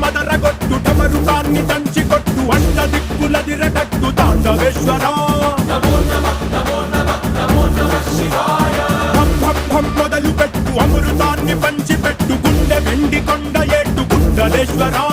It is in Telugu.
మదరగొట్టు టమరుకాన్ని దంచి కొట్టు అండ దిక్కులదిరగట్టు తాండవేశ్వరా మొదలు పెట్టు అమృతాన్ని పంచిపెట్టు గుండె వెండి కొండ ఏట్టు గుండలేశ్వరా